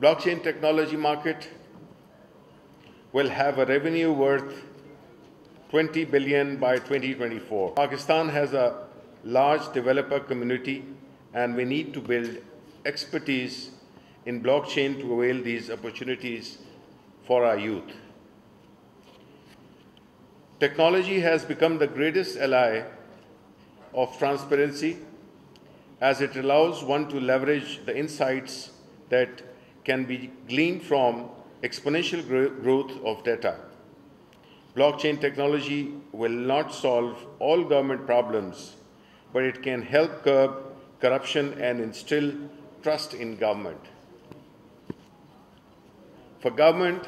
blockchain technology market will have a revenue worth 20 billion by 2024. Pakistan has a large developer community and we need to build expertise in blockchain to avail these opportunities for our youth. Technology has become the greatest ally of transparency as it allows one to leverage the insights that can be gleaned from exponential growth of data. Blockchain technology will not solve all government problems, but it can help curb corruption and instill trust in government. For government,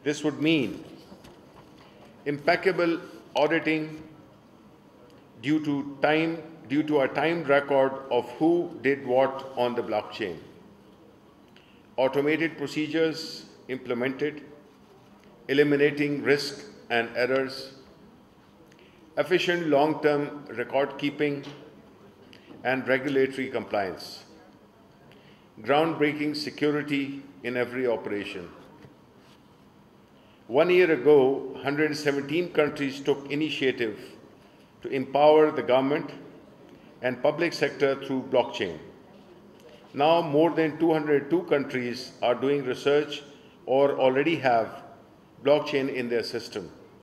this would mean impeccable auditing due to a timed record of who did what on the blockchain, automated procedures implemented, eliminating risk and errors, efficient long-term record keeping, and regulatory compliance, groundbreaking security in every operation. 1 year ago, 117 countries took initiative to empower the government and public sector through blockchain. Now more than 202 countries are doing research or already have blockchain in their system.